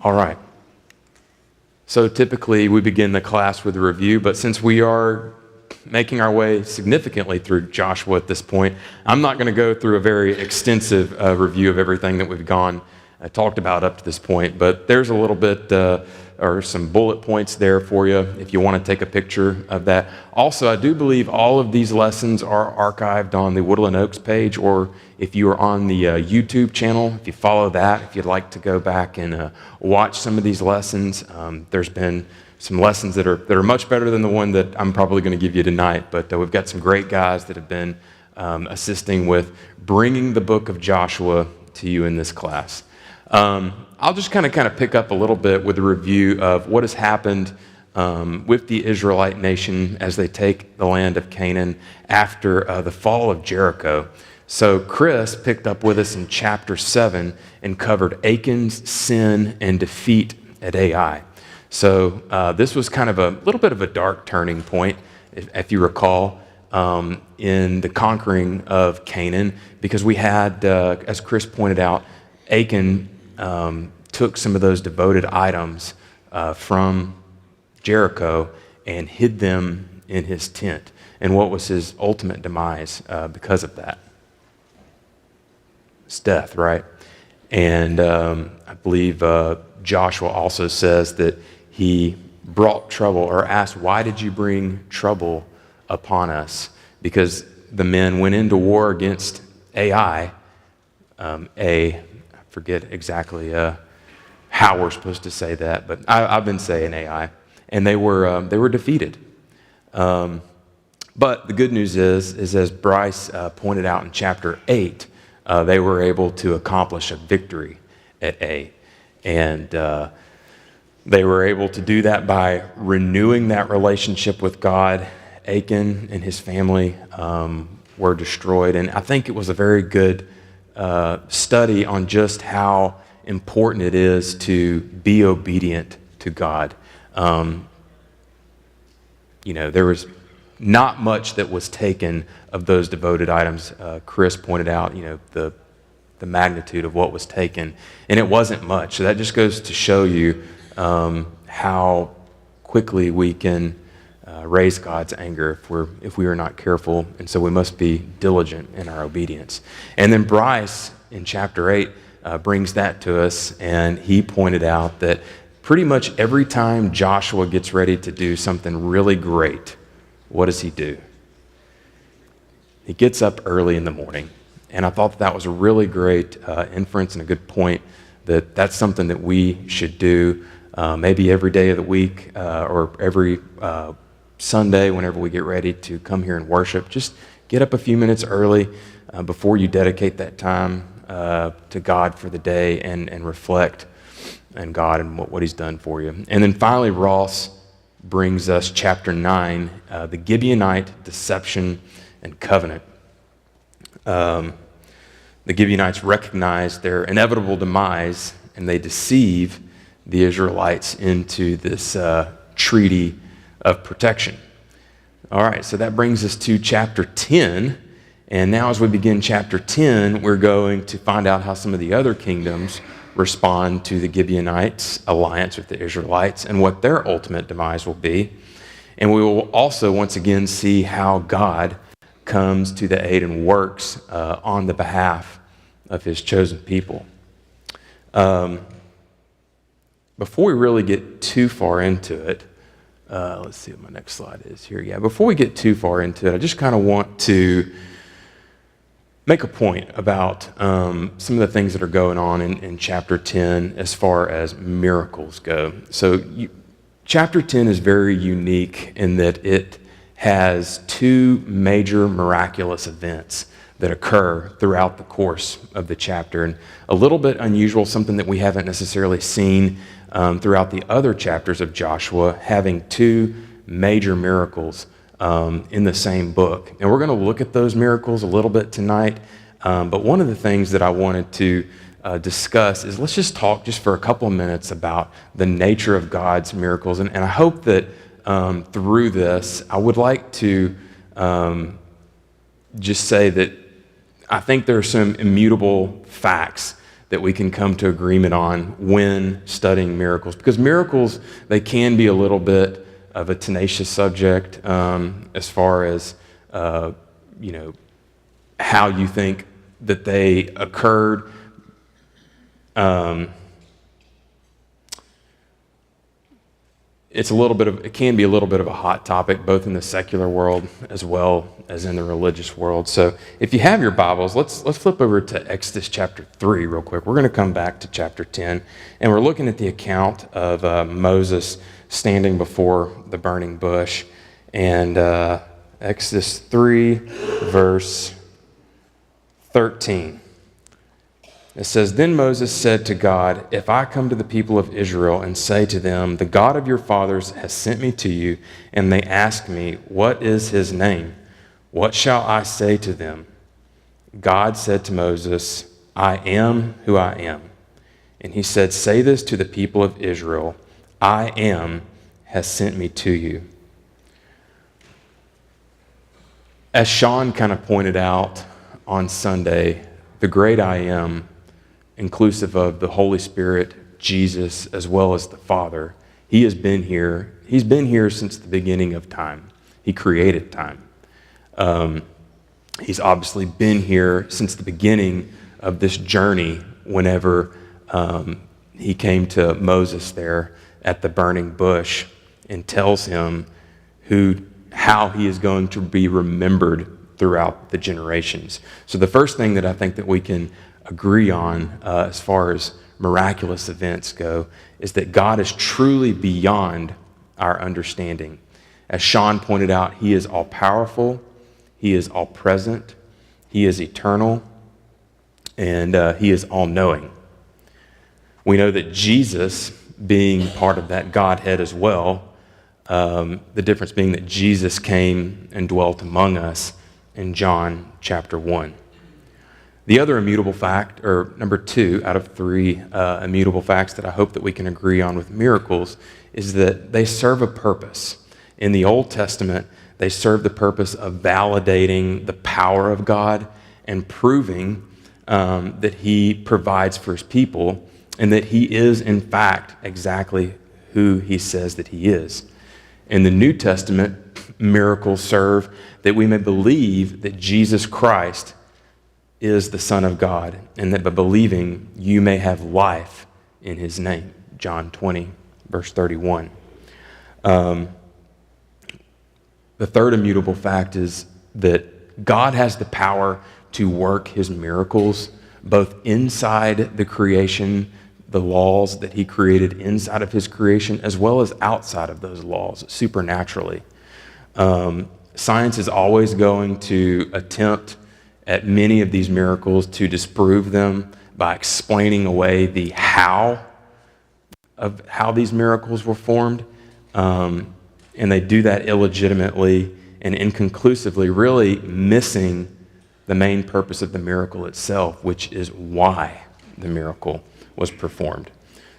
All right. So typically we begin the class with a review, but since we are making our way significantly through Joshua at this point, I'm not going to go through a very extensive review of everything that we've talked about up to this point, but there's a little bit or some bullet points there for you if you want to take a picture of that. Also, I do believe all of these lessons are archived on the Woodland Oaks page, or if you are on the YouTube channel, if you follow that, if you'd like to go back and watch some of these lessons, there's been some lessons that are much better than the one that I'm probably going to give you tonight, but we've got some great guys that have been assisting with bringing the book of Joshua to you in this class. I'll just kind of pick up a little bit with a review of what has happened with the Israelite nation as they take the land of Canaan after the fall of Jericho. So Chris picked up with us in chapter 7 and covered Achan's sin and defeat at Ai. So this was kind of a little bit of a dark turning point, if you recall, in the conquering of Canaan, because we had, as Chris pointed out, Achan took some of those devoted items from Jericho and hid them in his tent. And what was his ultimate demise because of that? It's death, right? And I believe Joshua also says that he brought trouble, or asked, why did you bring trouble upon us? Because the men went into war against Ai, I forget exactly how we're supposed to say that, but I've been saying Ai, and they were defeated. But the good news is as Bryce pointed out in chapter 8, they were able to accomplish a victory at Ai, and they were able to do that by renewing that relationship with God. Achan and his family were destroyed, and I think it was a very good study on just how important it is to be obedient to God. There was not much that was taken of those devoted items. Chris pointed out, the magnitude of what was taken, and it wasn't much. So that just goes to show you how quickly we can raise God's anger if we are not careful, and so we must be diligent in our obedience. And then Bryce in chapter 8 brings that to us, and he pointed out that pretty much every time Joshua gets ready to do something really great, what does he do? He gets up early in the morning, and I thought that was a really great inference and a good point that that's something that we should do maybe every day of the week or every Sunday whenever we get ready to come here and worship. Just get up a few minutes early before you dedicate that time to God for the day and reflect on God and what he's done for you. And then finally, Ross brings us chapter 9, the Gibeonite deception and covenant. The Gibeonites recognize their inevitable demise, and they deceive the Israelites into this treaty of protection. All right, so that brings us to chapter 10, and now as we begin chapter 10, we're going to find out how some of the other kingdoms respond to the Gibeonites' alliance with the Israelites and what their ultimate demise will be. And we will also once again see how God comes to the aid and works on the behalf of his chosen people. Before we really get too far into it, let's see what my next slide is here. Yeah, before we get too far into it, I just kind of want to make a point about some of the things that are going on in chapter 10 as far as miracles go. So chapter 10 is very unique in that it has two major miraculous events that occur throughout the course of the chapter, and a little bit unusual, something that we haven't necessarily seen throughout the other chapters of Joshua, having two major miracles in the same book. And we're going to look at those miracles a little bit tonight, but one of the things that I wanted to discuss is let's just talk just for a couple of minutes about the nature of God's miracles. And I hope that through this, I would like to just say that I think there are some immutable facts that we can come to agreement on when studying miracles. Because miracles, they can be a little bit of a tenacious subject as far as, how you think that they occurred. It can be a little bit of a hot topic, both in the secular world as well as in the religious world. So if you have your Bibles, let's flip over to Exodus chapter 3 real quick. We're going to come back to chapter 10, and we're looking at the account of Moses standing before the burning bush. And Exodus 3, verse 13. It says, "Then Moses said to God, 'If I come to the people of Israel and say to them, the God of your fathers has sent me to you, and they ask me, what is his name? What shall I say to them?' God said to Moses, 'I am who I am.' And he said, 'Say this to the people of Israel, I am has sent me to you.'" As Sean kind of pointed out on Sunday, the great I am, inclusive of the Holy Spirit, Jesus, as well as the Father, he has been here. He's been here since the beginning of time. He created time. He's obviously been here since the beginning of this journey whenever he came to Moses there at the burning bush and tells him how he is going to be remembered throughout the generations. So the first thing that I think that we can agree on as far as miraculous events go is that God is truly beyond our understanding. As Sean pointed out, he is all-powerful, he is all-present, he is eternal, and he is all-knowing. We know that Jesus, being part of that Godhead as well, the difference being that Jesus came and dwelt among us in John chapter 1. The other immutable fact, or number 2 out of 3 immutable facts that I hope that we can agree on with miracles, is that they serve a purpose. In the Old Testament, they serve the purpose of validating the power of God and proving that he provides for his people and that he is, in fact, exactly who he says that he is. In the New Testament, miracles serve that we may believe that Jesus Christ is the Son of God, and that by believing you may have life in his name. John 20, verse 31. The third immutable fact is that God has the power to work his miracles both inside the creation, the laws that he created inside of his creation, as well as outside of those laws, supernaturally. Science is always going to attempt at many of these miracles to disprove them by explaining away the how of how these miracles were formed. And they do that illegitimately and inconclusively, really missing the main purpose of the miracle itself, which is why the miracle was performed.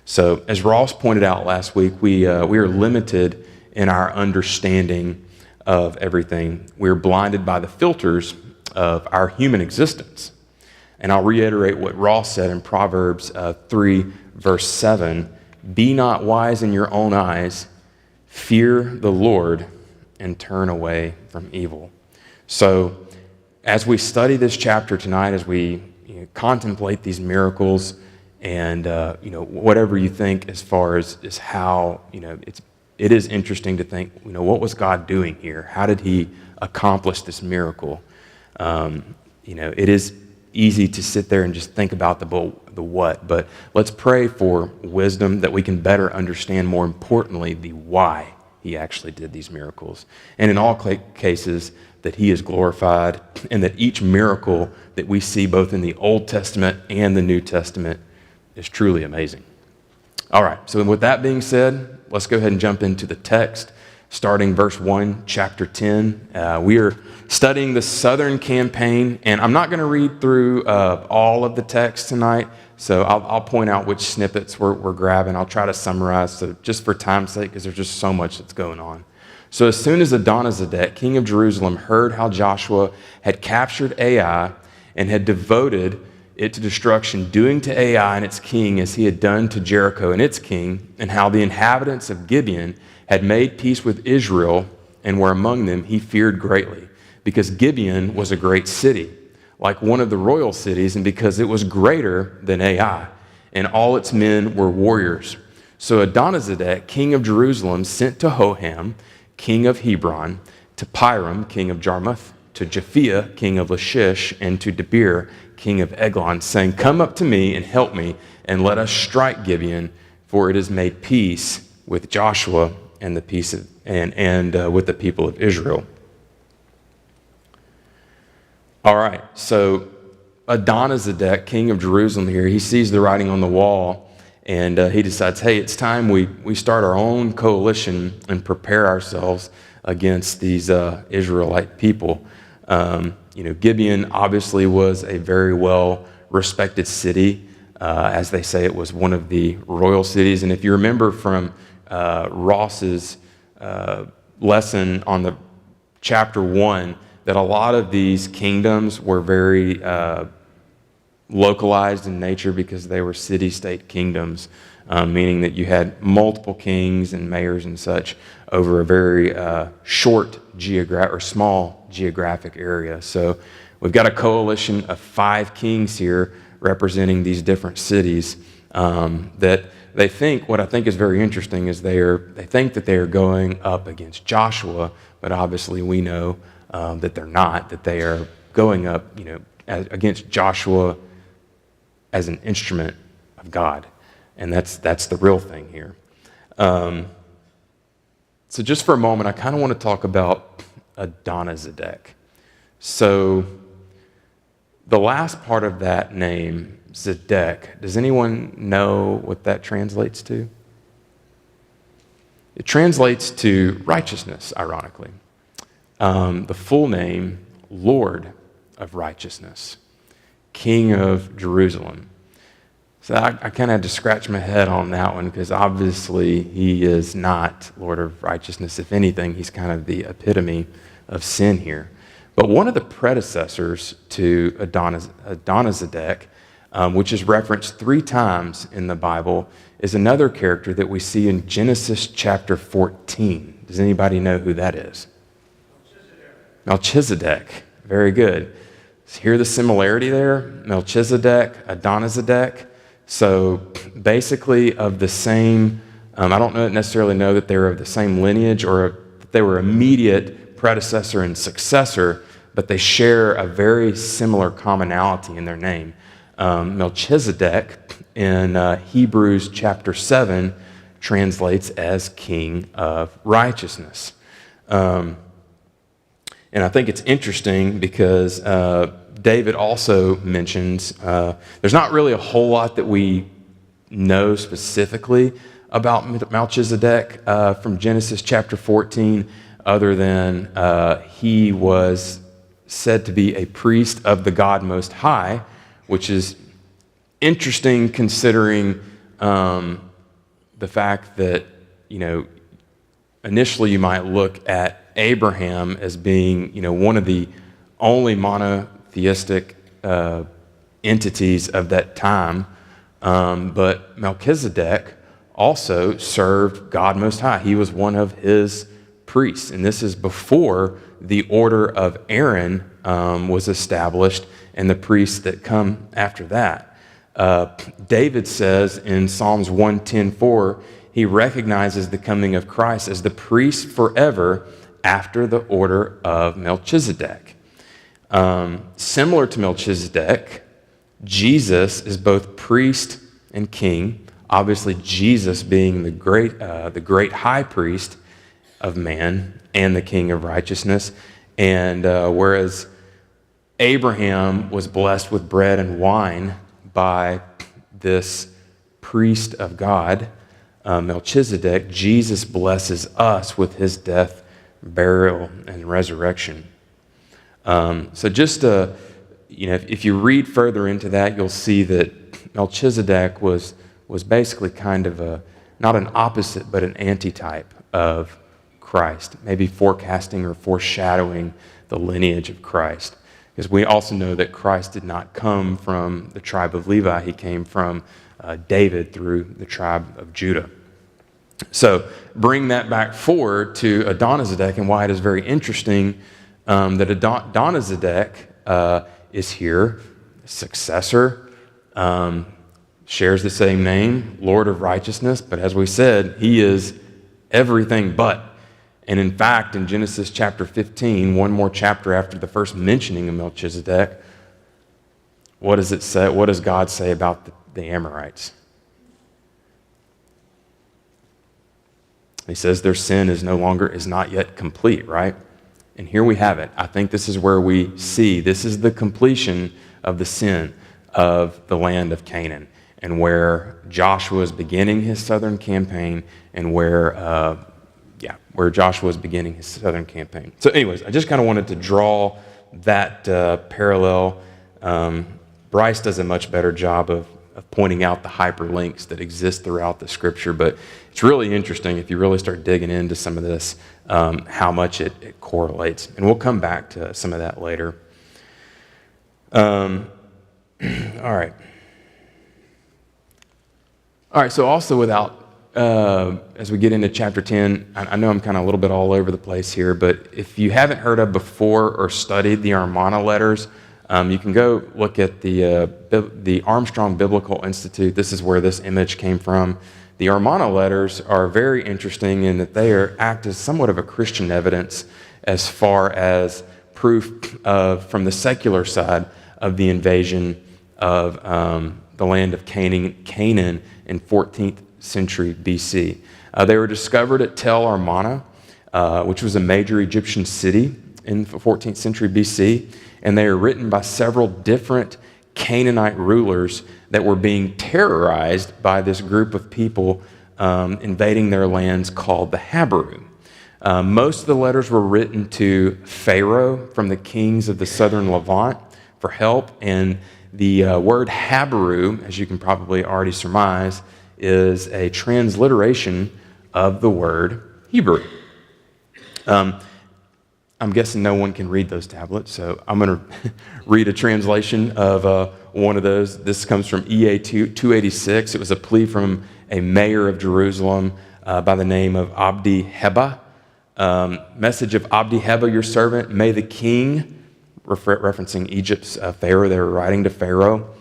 So as Ross pointed out last week, we are limited in our understanding of everything. We're blinded by the filters of our human existence. And I'll reiterate what Ross said in Proverbs 3, verse 7, "Be not wise in your own eyes, fear the Lord, and turn away from evil." So as we study this chapter tonight, as we contemplate these miracles, and whatever you think as far as how it is interesting to think, what was God doing here? How did he accomplish this miracle? It is easy to sit there and just think about the what, but let's pray for wisdom that we can better understand, more importantly, the why he actually did these miracles. And in all cases, that he is glorified, and that each miracle that we see both in the Old Testament and the New Testament is truly amazing. All right, so with that being said, let's go ahead and jump into the text, starting verse 1, chapter 10. We are studying the Southern Campaign, and I'm not going to read through all of the text tonight, so I'll point out which snippets we're grabbing. I'll try to summarize, so just for time's sake, because there's just so much that's going on. So as soon as Adonizedek, king of Jerusalem, heard how Joshua had captured Ai and had devoted it to destruction, doing to Ai and its king as he had done to Jericho and its king, and how the inhabitants of Gibeon had made peace with Israel and were among them, he feared greatly, because Gibeon was a great city, like one of the royal cities, and because it was greater than Ai, and all its men were warriors. So Adonizedek, king of Jerusalem, sent to Hoham, king of Hebron, to Piram, king of Jarmuth, to Japhia, king of Lachish, and to Debir, king of Eglon, saying, "Come up to me and help me, and let us strike Gibeon, for it has made peace with Joshua and the peace of, and with the people of Israel." All right, so Adonizedek, king of Jerusalem here, he sees the writing on the wall, and he decides, hey, it's time we start our own coalition and prepare ourselves against these Israelite people. Gibeon obviously was a very well-respected city. As they say, it was one of the royal cities. And if you remember from Ross's lesson on the chapter 1, that a lot of these kingdoms were very localized in nature because they were city-state kingdoms, meaning that you had multiple kings and mayors and such over a very small geographic area. So we've got a coalition of 5 kings here representing these different cities that they think, what I think is very interesting is they think that they are going up against Joshua, but obviously we know that they're not, that they are going up, against Joshua as an instrument of God. And that's the real thing here. So just for a moment, I kind of want to talk about Adonizedek. So the last part of that name, Zedek, does anyone know what that translates to? It translates to righteousness, ironically. The full name, Lord of Righteousness, King of Jerusalem. So I kind of had to scratch my head on that one because obviously he is not Lord of Righteousness. If anything, he's kind of the epitome of sin here. But one of the predecessors to Adonizedek, which is referenced 3 times in the Bible, is another character that we see in Genesis chapter 14. Does anybody know who that is? Melchizedek. Very good. Hear the similarity there? Melchizedek, Adonizedek. So basically of the same, I don't necessarily know that they were of the same lineage or that they were immediate predecessor and successor, but they share a very similar commonality in their name. Melchizedek in Hebrews chapter 7 translates as King of Righteousness. And I think it's interesting because David also mentions, there's not really a whole lot that we know specifically about Melchizedek from Genesis chapter 14, other than he was said to be a priest of the God Most High, which is interesting considering the fact that, initially you might look at Abraham as being, one of the only monotheistic entities of that time, but Melchizedek also served God Most High. He was one of his priests, and this is before the order of Aaron was established and the priests that come after that. David says in Psalms 110:4, he recognizes the coming of Christ as the priest forever after the order of Melchizedek. Similar to Melchizedek, Jesus is both priest and king. Obviously, Jesus being the great high priest of man and the king of righteousness. And whereas Abraham was blessed with bread and wine by this priest of God, Melchizedek, Jesus blesses us with his death, burial, and resurrection. So just, if you read further into that, you'll see that Melchizedek was basically kind of not an opposite, but an antitype of Christ, maybe forecasting or foreshadowing the lineage of Christ. Because we also know that Christ did not come from the tribe of Levi. He came from David through the tribe of Judah. So bring that back forward to Adonizedek, and why it is very interesting that Adonizedek is here, successor, shares the same name, Lord of Righteousness, but as we said, he is everything but. And in fact, in Genesis chapter 15, one more chapter after the first mentioning of Melchizedek, what does it say? What does God say about the Amorites? He says their sin is not yet complete, right? And here we have it. I think this is where we see this is the completion of the sin of the land of Canaan, and where Joshua is beginning his southern campaign, and where Joshua is beginning his southern campaign. So anyways, I just kind of wanted to draw that parallel. Bryce does a much better job of pointing out the hyperlinks that exist throughout the scripture, but it's really interesting if you really start digging into some of this, how much it correlates. And we'll come back to some of that later. All right, so also as we get into chapter 10, I know I'm kind of a little bit all over the place here, but if you haven't heard of before or studied the Armana letters, you can go look at the Armstrong Biblical Institute. This is where this image came from. The Armana letters are very interesting in that they act as somewhat of a Christian evidence as far as proof from the secular side of the invasion of the land of Canaan in 14th century BC. They were discovered at Tel Armana, which was a major Egyptian city in the 14th century BC, and they are written by several different Canaanite rulers that were being terrorized by this group of people invading their lands called the Habaru. Most of the letters were written to Pharaoh from the kings of the southern Levant for help, and the word Habaru, as you can probably already surmise, is a transliteration of the word Hebrew. I'm guessing no one can read those tablets, so I'm going to read a translation of one of those. This comes from EA 286. It was a plea from a mayor of Jerusalem by the name of Abdi Heba. Message of Abdi Heba, your servant, may the king, referencing Egypt's Pharaoh, they were writing to Pharaoh,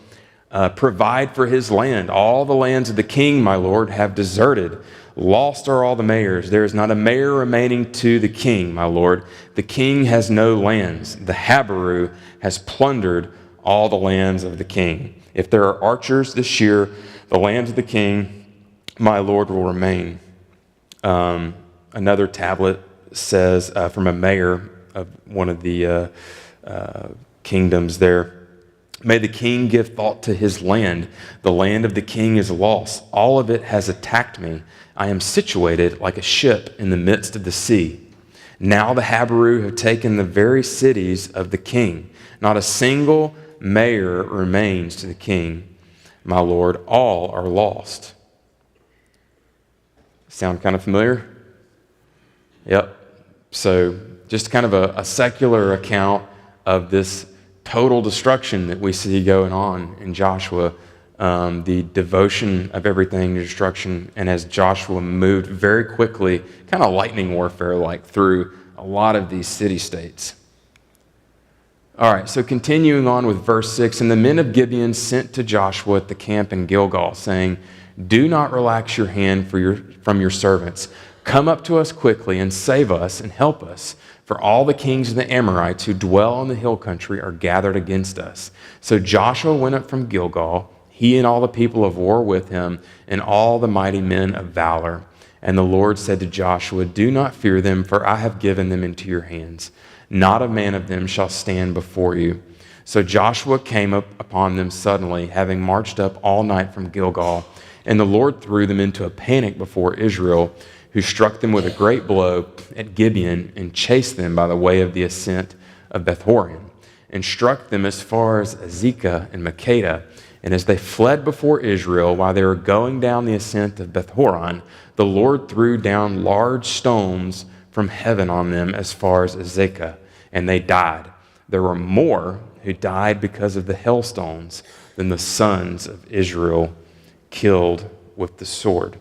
provide for his land. All the lands of the king, my lord, have deserted. Lost are all the mayors. There is not a mayor remaining to the king, my lord. The king has no lands. The Habaru has plundered all the lands of the king. If there are archers this year, the lands of the king, my lord, will remain. Another tablet says from a mayor of one of the kingdoms there, may the king give thought to his land. The land of the king is lost. All of it has attacked me. I am situated like a ship in the midst of the sea. Now the Habaru have taken the very cities of the king. Not a single mayor remains to the king. My lord, all are lost. Sound kind of familiar? Yep. So just kind of a secular account of this total destruction that we see going on in Joshua, the devotion of everything to destruction, and as Joshua moved very quickly, kind of lightning warfare like, through a lot of these city-states. All right, so continuing on with verse 6, and the men of Gibeon sent to Joshua at the camp in Gilgal, saying, do not relax your hand from your servants. Come up to us quickly and save us and help us. For all the kings of the Amorites who dwell in the hill country are gathered against us. So Joshua went up from Gilgal, he and all the people of war with him, and all the mighty men of valor. And the Lord said to Joshua, do not fear them, for I have given them into your hands. Not a man of them shall stand before you. So Joshua came up upon them suddenly, having marched up all night from Gilgal. And the Lord threw them into a panic before Israel, who struck them with a great blow at Gibeon and chased them by the way of the ascent of Beth-horon, and struck them as far as Azekah and Makkedah. And as they fled before Israel while they were going down the ascent of Beth-horon, the Lord threw down large stones from heaven on them as far as Azekah, and they died. There were more who died because of the hailstones than the sons of Israel killed with the sword.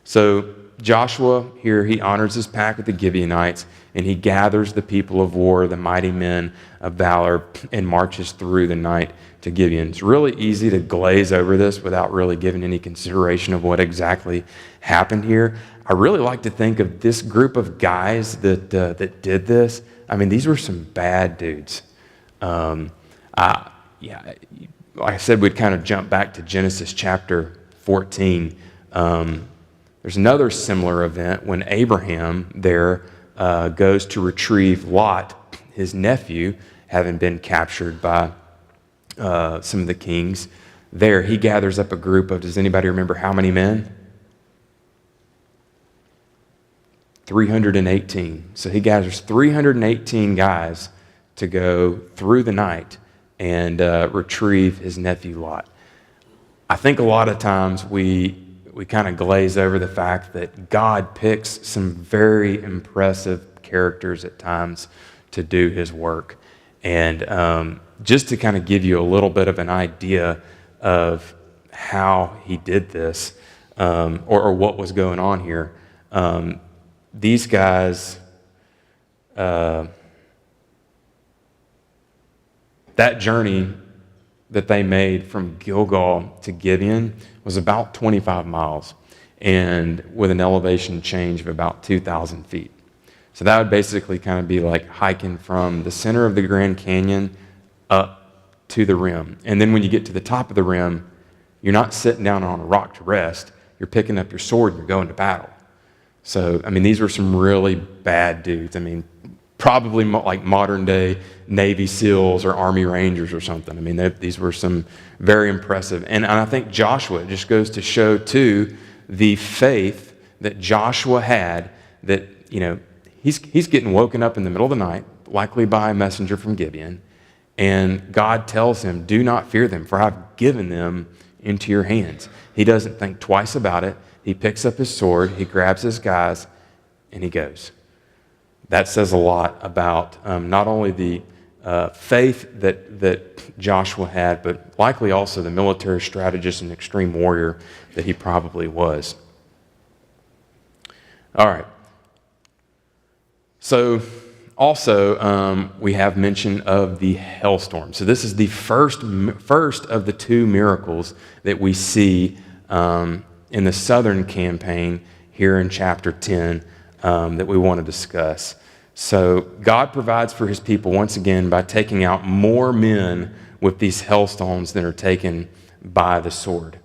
So Joshua here, he honors his pact with the Gibeonites, and he gathers the people of war, the mighty men of valor, and marches through the night to Gibeon. It's really easy to glaze over this without really giving any consideration of what exactly happened here. I really like to think of this group of guys that did this. I mean, these were some bad dudes. Like I said, we'd kind of jump back to Genesis chapter 14. There's another similar event when Abraham there goes to retrieve Lot, his nephew, having been captured by some of the kings. There, he gathers up a group of, does anybody remember how many men? 318. So he gathers 318 guys to go through the night and retrieve his nephew Lot. I think a lot of times we kind of glaze over the fact that God picks some very impressive characters at times to do his work. And just to kind of give you a little bit of an idea of how he did this, or what was going on here, these guys, that journey that they made from Gilgal to Gibeon was about 25 miles, and with an elevation change of about 2,000 feet. So that would basically kind of be like hiking from the center of the Grand Canyon up to the rim. And then when you get to the top of the rim, you're not sitting down on a rock to rest. You're picking up your sword and you're going to battle. So, I mean, these were some really bad dudes. I mean, probably like modern day Navy SEALs or Army Rangers or something. I mean, these were some very impressive. And I think Joshua just goes to show, too, the faith that Joshua had that, you know, he's getting woken up in the middle of the night, likely by a messenger from Gibeon, and God tells him, do not fear them, for I've given them into your hands. He doesn't think twice about it. He picks up his sword, he grabs his guys, and he goes. That says a lot about not only the faith that Joshua had, but likely also the military strategist and extreme warrior that he probably was. All right. So also we have mention of the hailstorm. So this is the first of the two miracles that we see in the southern campaign here in chapter 10 that we want to discuss. So God provides for his people once again by taking out more men with these hailstones than are taken by the sword.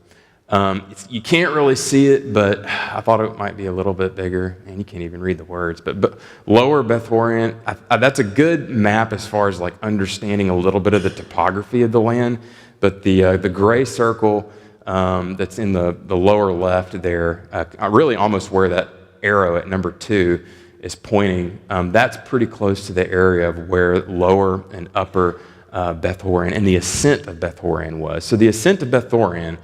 You can't really see it, but I thought it might be a little bit bigger, and you can't even read the words. But Lower Beth Horon, that's a good map as far as like understanding a little bit of the topography of the land. But the gray circle that's in the lower left there, really almost where that arrow at number 2 is pointing, that's pretty close to the area of where Lower and Upper Beth Horon and the ascent of Beth Horon was. So the ascent of Beth Horon,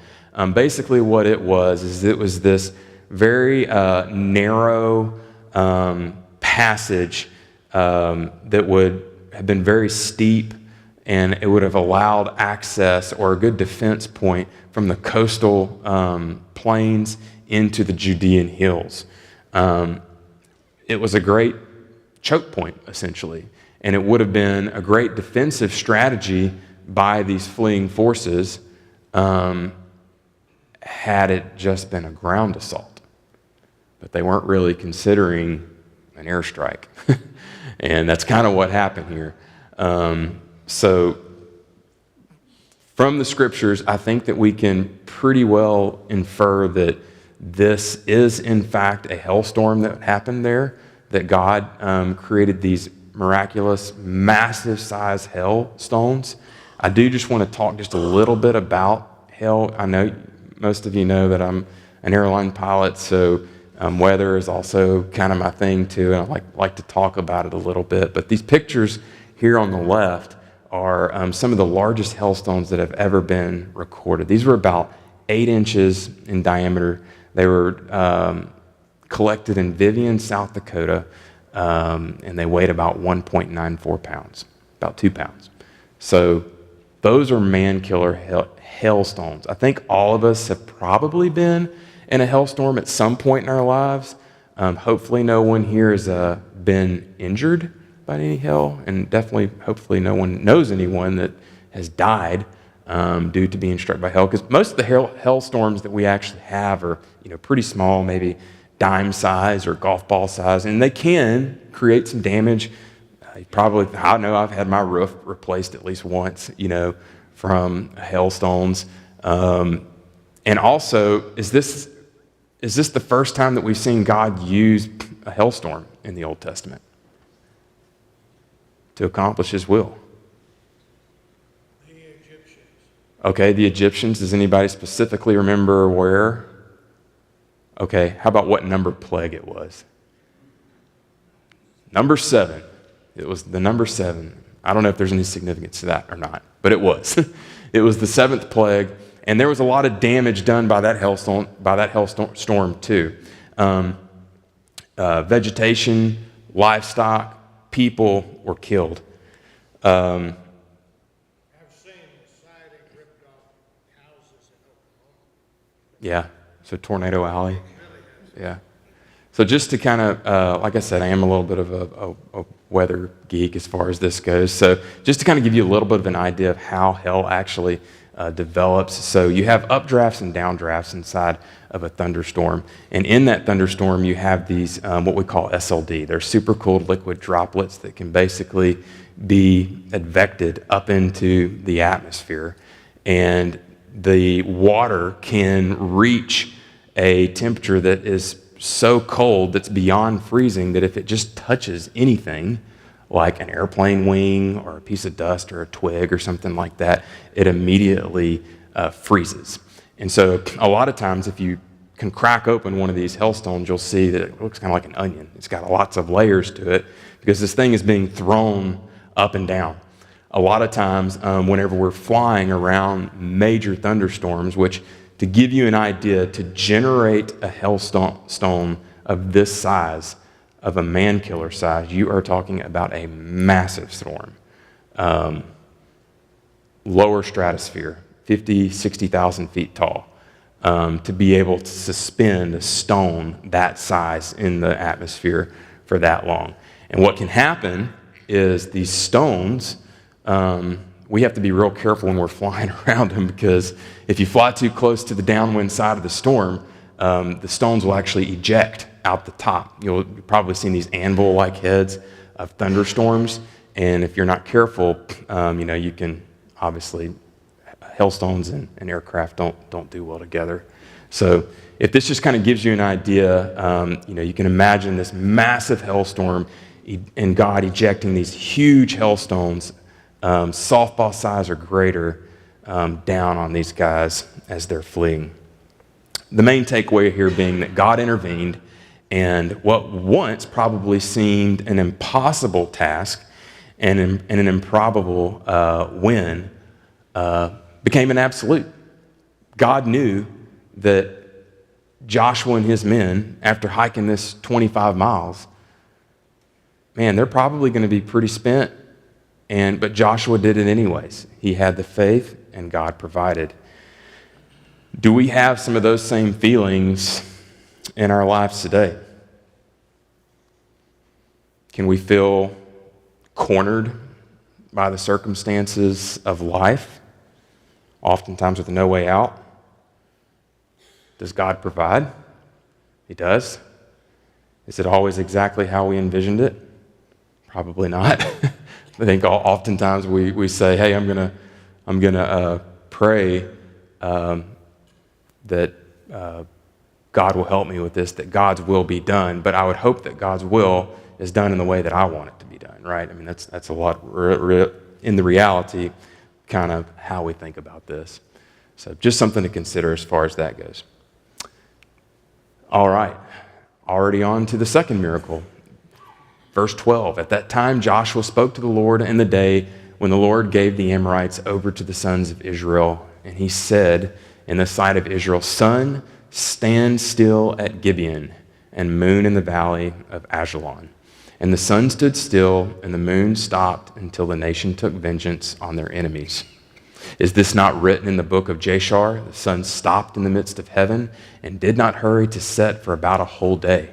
basically what it was this very narrow passage that would have been very steep, and it would have allowed access or a good defense point from the coastal plains into the Judean hills. It was a great choke point, essentially, and it would have been a great defensive strategy by these fleeing forces had it just been a ground assault. But they weren't really considering an airstrike, and that's kind of what happened here. So from the scriptures, I think that we can pretty well infer that this is, in fact, a hailstorm that happened there, that God created these miraculous, massive-sized hailstones. I do just want to talk just a little bit about hail. I know most of you know that I'm an airline pilot, so weather is also kind of my thing, too, and I like to talk about it a little bit. But these pictures here on the left are some of the largest hailstones that have ever been recorded. These were about 8 inches in diameter. They were collected in Vivian, South Dakota, and they weighed about 1.94 pounds, about 2 pounds. So Those are man-killer hailstones. I think all of us have probably been in a hailstorm at some point in our lives. Hopefully no one here has been injured by any hail, and definitely, hopefully no one knows anyone that has died due to being struck by hail, because most of the hailstorms that we actually have are pretty small, maybe dime size or golf ball size, and they can create some damage. I know I've had my roof replaced at least once, from hailstones. And also, is this the first time that we've seen God use a hailstorm in the Old Testament to accomplish His will? The Egyptians. Okay, the Egyptians. Does anybody specifically remember where? Okay, how about what number plague it was? Number 7. It was the number 7. I don't know if there's any significance to that or not, but it was. It was the 7th plague, and there was a lot of damage done by that hailstorm too. Vegetation, livestock, people were killed. I've seen the siding ripped off houses in Oklahoma. Yeah, so Tornado Alley. Yeah. So just to kind of, like I said, I am a little bit of a weather geek as far as this goes. So just to kind of give you a little bit of an idea of how hail actually develops. So you have updrafts and downdrafts inside of a thunderstorm. And in that thunderstorm, you have these, what we call SLD. They're supercooled liquid droplets that can basically be advected up into the atmosphere. And the water can reach a temperature that is so cold that's beyond freezing, that if it just touches anything like an airplane wing or a piece of dust or a twig or something like that, it immediately freezes. And so a lot of times if you can crack open one of these hailstones, you'll see that it looks kind of like an onion. It's got lots of layers to it because this thing is being thrown up and down. A lot of times whenever we're flying around major thunderstorms, which, to give you an idea, to generate a hailstone of this size, of a man-killer size, you are talking about a massive storm. Lower stratosphere, 50, 60,000 feet tall, to be able to suspend a stone that size in the atmosphere for that long. And what can happen is these stones, we have to be real careful when we're flying around them, because if you fly too close to the downwind side of the storm, the stones will actually eject out the top. You've probably seen these anvil-like heads of thunderstorms, and if you're not careful, you can obviously, hailstones and aircraft don't do well together. So if this just kind of gives you an idea, you can imagine this massive hailstorm and God ejecting these huge hailstones, softball size or greater, down on these guys as they're fleeing. The main takeaway here being that God intervened, and what once probably seemed an impossible task and an improbable win became an absolute. God knew that Joshua and his men, after hiking this 25 miles, man, they're probably going to be pretty spent. But Joshua did it anyways. He had the faith, and God provided. Do we have some of those same feelings in our lives today? Can we feel cornered by the circumstances of life, oftentimes with no way out? Does God provide? He does. Is it always exactly how we envisioned it? Probably not. I think oftentimes we say, "Hey, I'm gonna pray that God will help me with this, that God's will be done." But I would hope that God's will is done in the way that I want it to be done, right? I mean, that's a lot in the reality, kind of how we think about this. So just something to consider as far as that goes. All right, already on to the second miracle. Verse 12, at that time Joshua spoke to the Lord in the day when the Lord gave the Amorites over to the sons of Israel. And he said in the sight of Israel, "Sun, stand still at Gibeon, and moon in the valley of Ajalon." And the sun stood still, and the moon stopped until the nation took vengeance on their enemies. Is this not written in the book of Jashar? The sun stopped in the midst of heaven and did not hurry to set for about a whole day.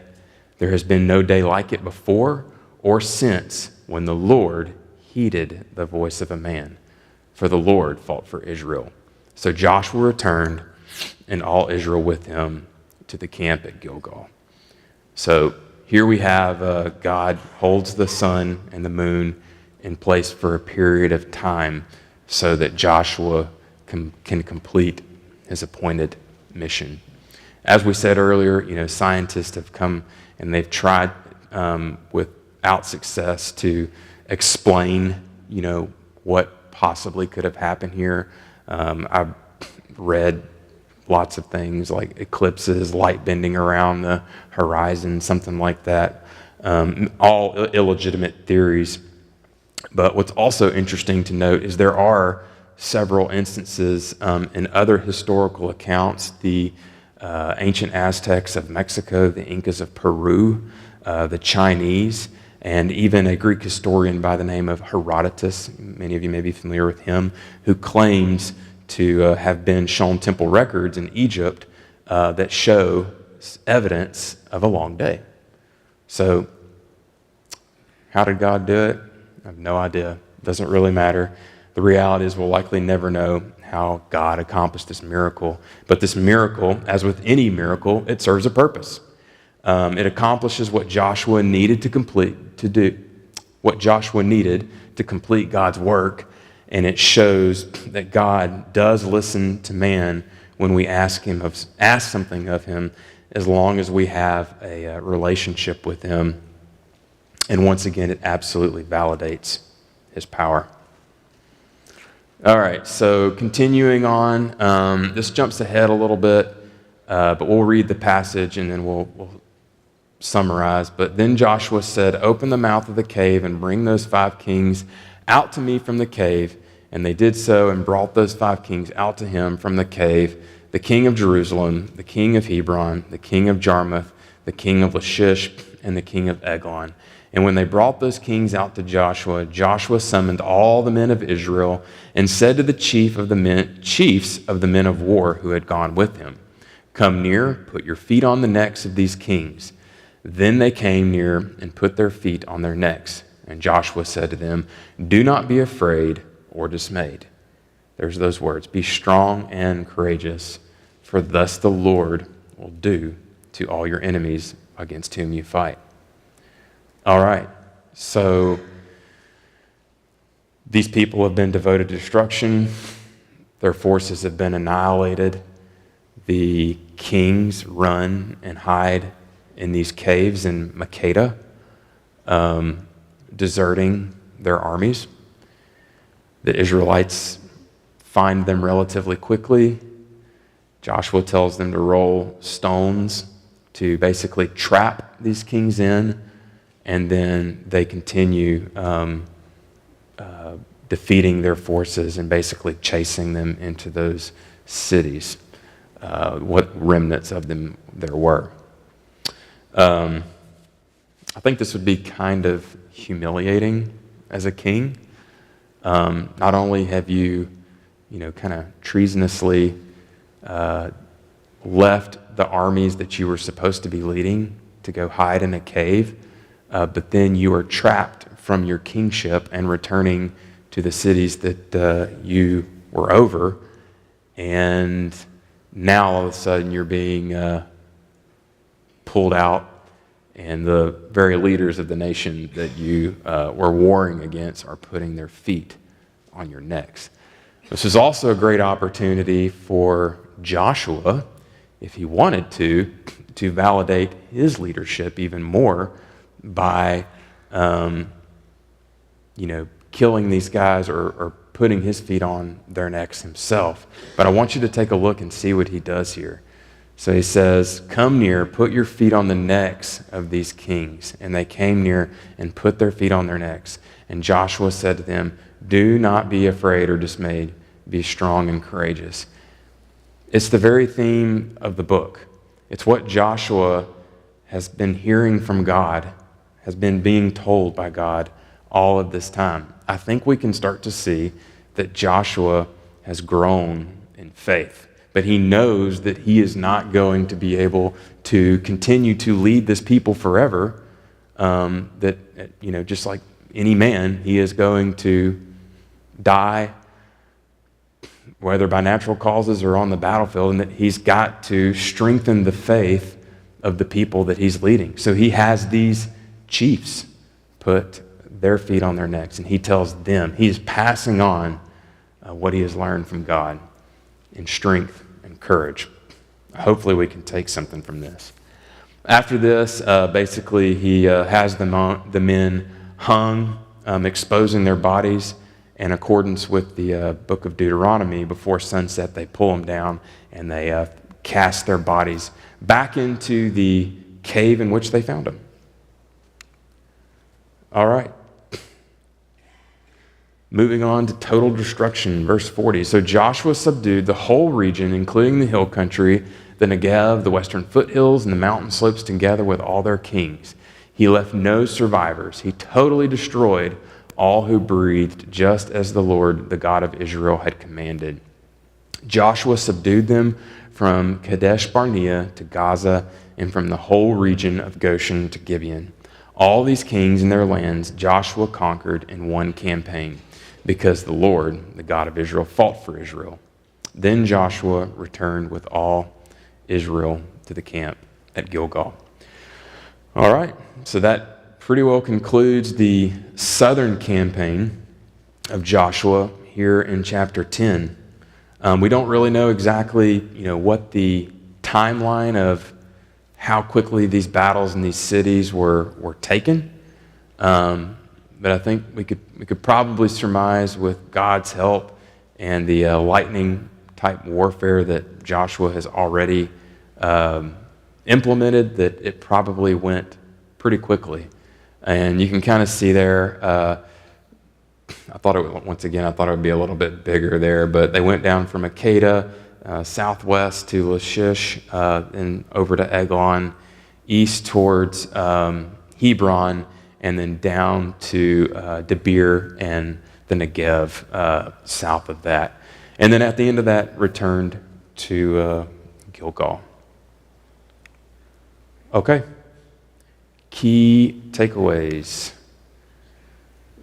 There has been no day like it before or since when the Lord heeded the voice of a man. For the Lord fought for Israel. So Joshua returned, and all Israel with him, to the camp at Gilgal. So here we have God holds the sun and the moon in place for a period of time so that Joshua can complete his appointed mission. As we said earlier, scientists have come and they've tried without success to explain, what possibly could have happened here. I've read lots of things like eclipses, light bending around the horizon, something like that. All illegitimate theories. But what's also interesting to note is there are several instances in other historical accounts. The ancient Aztecs of Mexico, the Incas of Peru, the Chinese, and even a Greek historian by the name of Herodotus, many of you may be familiar with him, who claims to have been shown temple records in Egypt that show evidence of a long day. So, how did God do it? I have no idea. Doesn't really matter. The reality is we'll likely never know how God accomplished this miracle. But this miracle, as with any miracle, it serves a purpose. It accomplishes what Joshua needed to complete God's work, and it shows that God does listen to man when we ask something of him, as long as we have a relationship with him. And once again, it absolutely validates his power. All right, so continuing on, this jumps ahead a little bit, but we'll read the passage and then we'll summarize. But then Joshua said, "Open the mouth of the cave and bring those 5 kings out to me from the cave." And they did so and brought those 5 kings out to him from the cave: the king of Jerusalem, the king of Hebron, the king of Jarmuth, the king of Lachish, and the king of Eglon. And when they brought those kings out to Joshua, Joshua summoned all the men of Israel and said to the chiefs of the men of war who had gone with him, "Come near, put your feet on the necks of these kings." Then they came near and put their feet on their necks. And Joshua said to them, "Do not be afraid or dismayed." There's those words. "Be strong and courageous, for thus the Lord will do to all your enemies against whom you fight." All right, so these people have been devoted to destruction. Their forces have been annihilated. The kings run and hide in these caves in Makeda, deserting their armies. The Israelites find them relatively quickly. Joshua tells them to roll stones to basically trap these kings in, and then they continue defeating their forces and basically chasing them into those cities, what remnants of them there were. I think this would be kind of humiliating as a king. Not only have you, kind of treasonously left the armies that you were supposed to be leading to go hide in a cave, but then you are trapped from your kingship and returning to the cities that you were over, and now all of a sudden you're being pulled out, and the very leaders of the nation that you were warring against are putting their feet on your necks. This is also a great opportunity for Joshua, if he wanted to validate his leadership even more by, killing these guys or putting his feet on their necks himself. But I want you to take a look and see what he does here. So he says, "Come near, put your feet on the necks of these kings." And they came near and put their feet on their necks. And Joshua said to them, "Do not be afraid or dismayed. Be strong and courageous." It's the very theme of the book. It's what Joshua has been hearing from God, has been being told by God all of this time. I think we can start to see that Joshua has grown in faith. But he knows that he is not going to be able to continue to lead this people forever. Just like any man, he is going to die, whether by natural causes or on the battlefield, and that he's got to strengthen the faith of the people that he's leading. So he has these chiefs put their feet on their necks, and he tells them, he is passing on what he has learned from God in strength and courage. Hopefully we can take something from this. After this, basically he has the men hung, exposing their bodies. In accordance with the book of Deuteronomy, before sunset they pull them down and they cast their bodies back into the cave in which they found them. All right. Moving on to total destruction, verse 40. So Joshua subdued the whole region, including the hill country, the Negev, the western foothills, and the mountain slopes together with all their kings. He left no survivors. He totally destroyed all who breathed, just as the Lord, the God of Israel, had commanded. Joshua subdued them from Kadesh Barnea to Gaza and from the whole region of Goshen to Gibeon. All these kings and their lands Joshua conquered in one campaign, because the Lord, the God of Israel, fought for Israel. Then Joshua returned with all Israel to the camp at Gilgal. All right, so that pretty well concludes the southern campaign of Joshua here in chapter 10. We don't really know exactly, what the timeline of how quickly these battles and these cities were taken. But I think we could probably surmise, with God's help and the lightning type warfare that Joshua has already implemented, that it probably went pretty quickly. And you can kind of see there, I thought it would be a little bit bigger there, but they went down from Makeda, southwest to Lachish, and over to Eglon, east towards Hebron, and then down to Debir and the Negev south of that. And then at the end of that, returned to Gilgal. Okay. Key takeaways.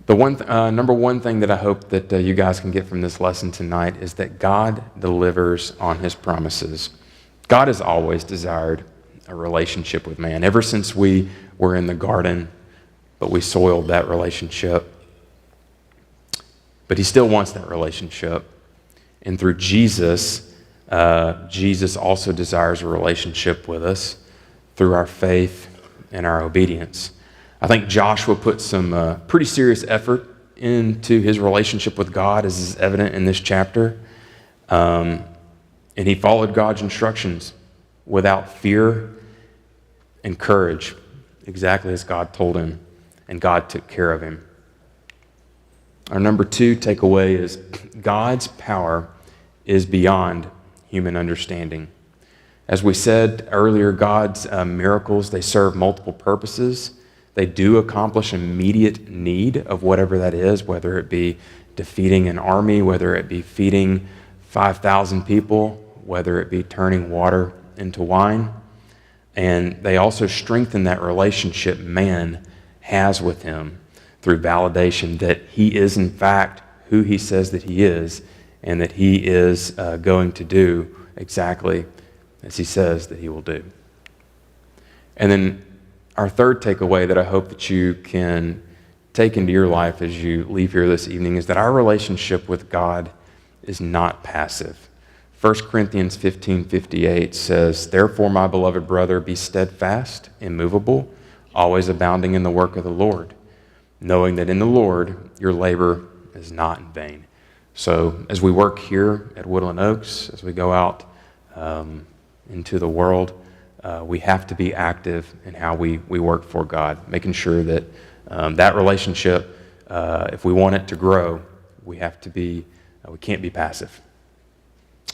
The number one thing that I hope that you guys can get from this lesson tonight is that God delivers on his promises. God has always desired a relationship with man, ever since we were in the garden, but we soiled that relationship. But he still wants that relationship. And through Jesus, Jesus also desires a relationship with us through our faith and our obedience. I think Joshua put some pretty serious effort into his relationship with God, as is evident in this chapter. And he followed God's instructions without fear and courage, exactly as God told him, and God took care of him. Our number two takeaway is God's power is beyond human understanding. As we said earlier, God's miracles, they serve multiple purposes. They do accomplish immediate need of whatever that is, whether it be defeating an army, whether it be feeding 5,000 people, whether it be turning water into wine. And they also strengthen that relationship man has with him through validation that he is in fact who he says that he is, and that he is going to do exactly as he says that he will do. And then our third takeaway that I hope that you can take into your life as you leave here this evening is that our relationship with God is not passive. 1 Corinthians 15:58 says, "Therefore, my beloved brother, be steadfast, immovable, always abounding in the work of the Lord, knowing that in the Lord your labor is not in vain." So as we work here at Woodland Oaks, as we go out into the world, we have to be active in how we work for God, making sure that that relationship, if we want it to grow, we can't be passive.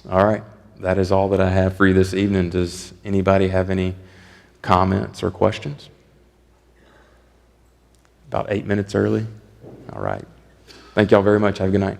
All right, that is all that I have for you this evening. Does anybody have any comments or questions? About 8 minutes early? All right. Thank y'all very much. Have a good night.